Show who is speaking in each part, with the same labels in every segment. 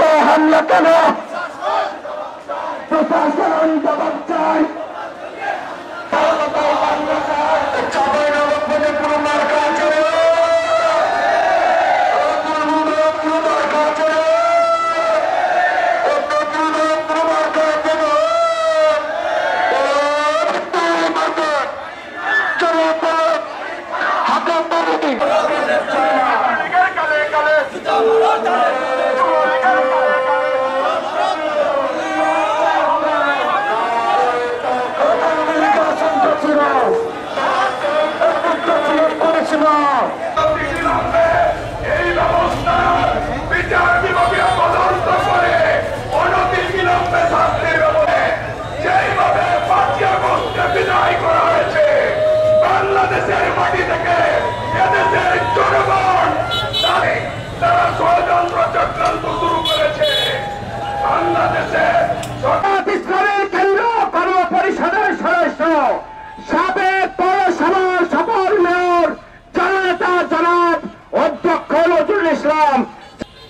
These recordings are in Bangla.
Speaker 1: সীমান্তে হামলা কেন? প্রশাসন জবাব চাই।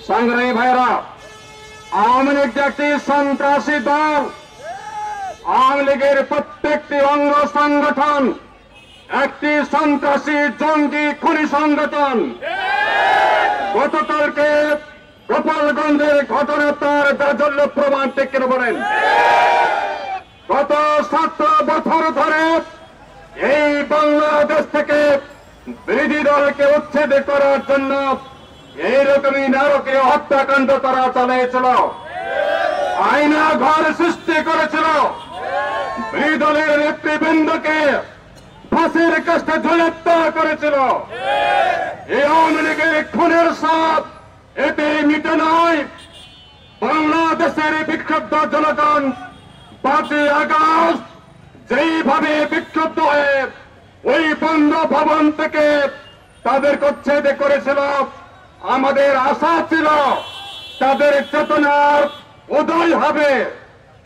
Speaker 2: সংগ্রামী ভাইরা, আওয়ামী লীগ একটি সন্ত্রাসী দল। আওয়ামী লীগের প্রত্যেকটি অঙ্গ সংগঠন একটি সন্ত্রাসী জঙ্গি খুনি সংগঠন। গতকালকে গোপালগঞ্জের ঘটনা তার জাজল্য প্রমাণ থেকে বলেন। গত 7 বছর ধরে এই বাংলাদেশ থেকে বিরোধী দলকে উচ্ছেদ করার জন্য এইরকমই নারকীয় হত্যাকাণ্ড তারা চালিয়েছিল, আয়না ঘর সৃষ্টি করেছিল, বিরোধী দলের নেতৃবৃন্দকে ফাঁসির কাছে ঝুলত্যা করেছিল। এই আওয়ামী লীগের খুনের সাপ এতে মিটে নয়। বাংলাদেশের বিক্ষুব্ধ জনগণ 5ই আগস্ট যেইভাবে বিক্ষুব্ধ হয়ে ওই বঙ্গভবন থেকে তাদের উচ্ছেদ করেছিল, আমাদের আশা ছিল তাদের চেতনার উদয় হবে,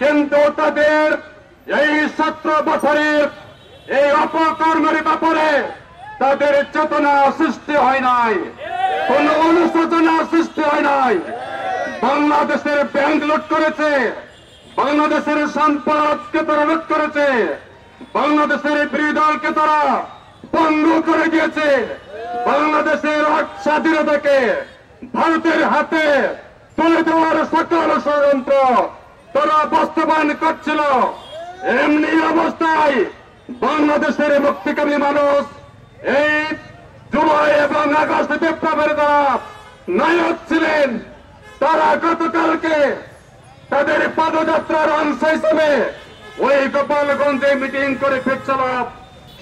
Speaker 2: কিন্তু তাদের এই 17 বছরের এই অপকর্মের ব্যাপারে তাদের চেতনা সৃষ্টি হয় নাই, কোন অনুশোচনা সৃষ্টি হয় নাই। বাংলাদেশের ব্যাংক লুট করেছে, বাংলাদেশের সম্পদকে তারা লুট করেছে, বাংলাদেশের বিরোধী দলকে তারা পঙ্গু করে দিয়েছে, বাংলাদেশের স্বাধীনতাকে ভারতের হাতে তুলে দেওয়ার সকল ষড়যন্ত্র তারা বাস্তবায়ন করছিল। এমনি অবস্থায় বাংলাদেশের মুক্তিকামী মানুষ এই জুলাই এবং আগস্ট বিপ্লবের দ্বারা নায়ক ছিলেন। তারা গতকালকে তাদের পদযাত্রার অংশ হিসেবে ওই গোপালগঞ্জে মিটিং করে ফিরছিল।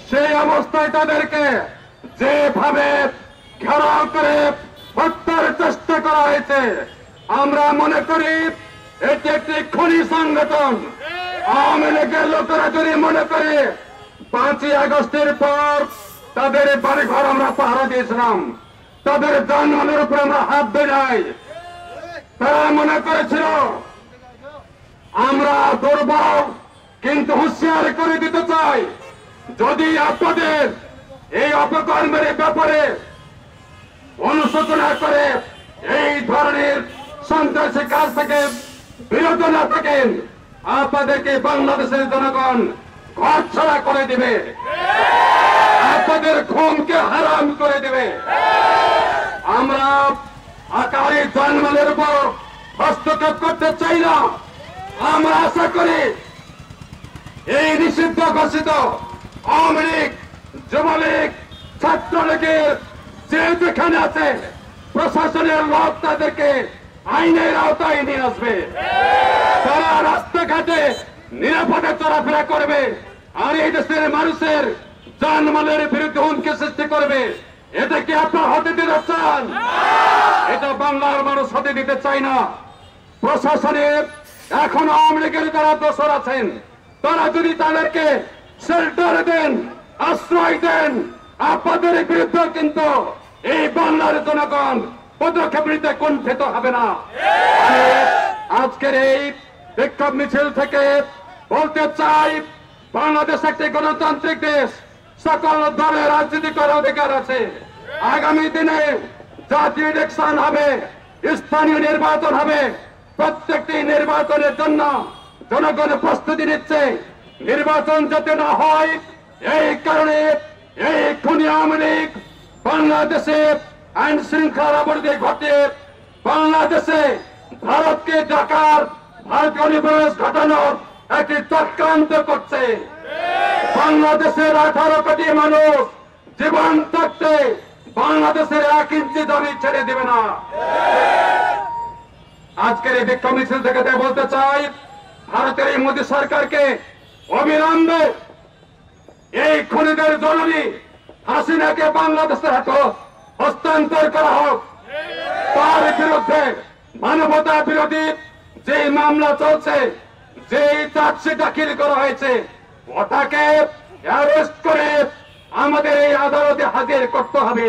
Speaker 2: সেই অবস্থায় তাদেরকে যেভাবে ঘেরাও করে হত্যার চেষ্টা করা হয়েছে, আমরা মনে করি এটি একটি খুনি সংগঠন। আওয়ামী লীগের লোকেরা যদি মনে করে 5ই আগস্টের পর তাদের বাড়িঘর আমরা পাহারা দিয়েছিলাম, তাদের যানবাহনের উপরে আমরা হাত দেই নাই, তারা মনে করেছিল আমরা দুর্বল। কিন্তু হুঁশিয়ার করে দিতে চাই, যদি আপনাদের এই অপকর্মের ব্যাপারে অনুশোচনা করে এই ধরনের সন্ত্রাসী কাজ থেকে বিরত না থাকেন, আপনাদেরকে বাংলাদেশের জনগণ ঘর ছাড়া করে দিবে, আপনাদের ঘুমকে হারাম করে দিবে। আমরা আকারে জানমালের উপর হস্তক্ষেপ করতে চাই না। আমরা আশা করি এই নিষিদ্ধ ঘোষিত আওয়ামী লীগ, যুবলীগ, ছাত্রলীগের যে যেখানে আছে প্রশাসনের লোক তাদেরকে আইনের আওতায় নিয়ে আসবে, তারা রাস্তাঘাটে নিরাপদে চলাফেরা করবে, আর এই দেশের মানুষের জানমালের বিরুদ্ধে হুমকি সৃষ্টি করবে। এটা কি আপনার হতে দিতে চান? এটা বাংলার মানুষ হতে দিতে চাই না। প্রশাসনের এখন আওয়ামী লীগের যারা দোষর আছেন, তারা যদি তাদেরকে শেল্টার দেন, আশ্রয় দেন, আপনাদের বিরুদ্ধে কিন্তু এই বাংলার জনগণ পদক্ষেপ নিতে কুণ্ঠিত হবে না। আজকের এই বিক্ষোভ মিছিল থেকে বলতে চাই, বাংলাদেশ একটি গণতান্ত্রিক দেশ, সকল দলের রাজনীতি করার অধিকার আছে। আগামী দিনে জাতীয় ইলেকশন হবে, স্থানীয় নির্বাচন হবে, প্রত্যেকটি নির্বাচনের জন্য জনগণ প্রস্তুতি নিচ্ছে। নির্বাচন যাতে না হয় এই কারণে এই খুনি আওয়ামী লীগ বাংলাদেশে আইন শৃঙ্খলা অবনতি ঘটে, বাংলাদেশে ভারতকে ডাকার, ভারতকে অনুপ্রবেশ ঘটানোর একটি চক্রান্ত করছে। বাংলাদেশের 18 কোটি মানুষ জীবন থাকতে বাংলাদেশের 1 ইঞ্চি জমি ছেড়ে দেবে না। আজকের এই বিক্ষোভ মিছিল থেকে বলতে চাই, ভারতের এই মোদী সরকারকে অবিলম্বে এই খুনিদের জননী হাসিনাকে বাংলাদেশের হাতে হস্তান্তর করা হোক। তার বিরুদ্ধে মানবতা বিরোধী যে মামলা চলছে, যে চার্জশিট দাখিল করা হয়েছে, ওটাকে অ্যারেস্ট করে আমাদের এই আদালতে হাজির করতে হবে।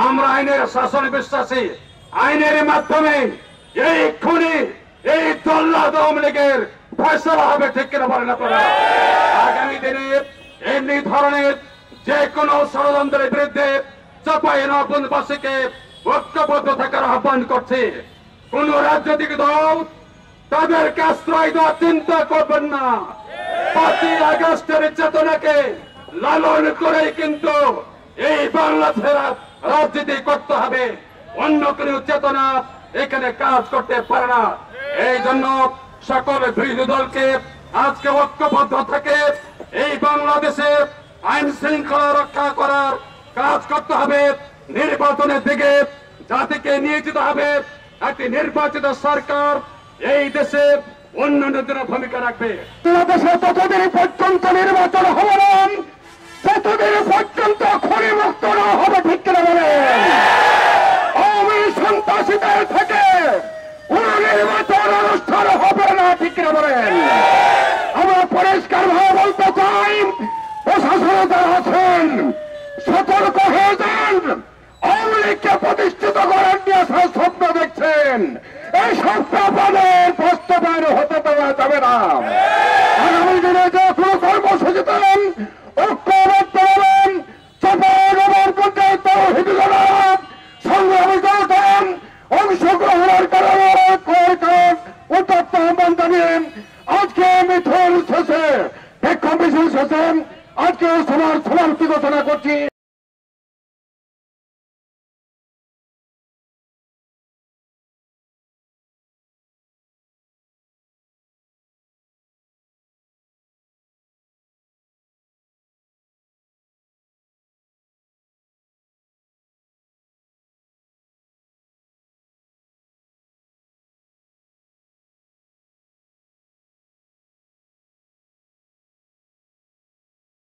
Speaker 2: আমরা আইনের শাসনে বিশ্বাসী। আইনের মাধ্যমে এই খুনি, এই জল্লাদ আওয়ামী লীগের ফয়সালা হবে, ঠিক কিনা বলেন আপনারা? আগামী দিনে এমনি ধরনের যে কোনো ষড়যন্ত্রের বিরুদ্ধে চাঁপাইনবাবগঞ্জবাসীকে ঐক্যবদ্ধ থাকার আহ্বান করছে। কোন রাজনৈতিক দল তাদেরকে আশ্রয় দেওয়ার চিন্তা করবেন না। 5ই আগস্টের চেতনাকে লালন করে কিন্তু এই বাংলাদেশের রাজনীতি করতে হবে। অন্য কোন চেতনা এখানে কাজ করতে পারে না। এই জন্য সকল বিরোধী দলকে আজকে ঐক্যবদ্ধ থেকে এই বাংলাদেশে আইন শৃঙ্খলা রক্ষা করার কাজ করতে হবে। নির্বাচনের দিকে জাতিকে নিয়ে যেতে হবে। একটি নির্বাচিত সরকার এই দেশে উন্নয়নের জন্য ভূমিকা রাখবে।
Speaker 1: বাংলাদেশে ততদিন পর্যন্ত নির্বাচন হবে না, ততদিন পর্যন্ত খনি মুক্ত না হবে, ঠিক কিনা বলেন? আওয়ামী সন্ত্রাসীদের থেকে কোন নির্বাচন অনুষ্ঠান হবে না, ঠিক কিনা বলেন? আমরা পরিষ্কার ভাবে বলতে চাই, প্রশাসনে যারা আছেন সতর্ক হয়ে যান। আওয়ামী লীগকে প্রতিষ্ঠিত করার নিয়ে স্বপ্ন দেখছেন, এই স্বপ্ন আপনাদের বাস্তবায়ন হতে দেওয়া যাবে না। আগামী দিনে যে কোনো কর্মসূচি দেন, ঐক্যবদ্ধ হবেন। চাঁপাইনবাবগঞ্জে তৌহিদি জনতা, সংগ্রামী জনতা অংশগ্রহণের কারণে উত্তপ্ত আহ্বান জানিয়ে আজকে মিছিল শেষে, বিক্ষোভ মিছিল শেষে আজকে সমাপ্তি ঘোষণা করছি।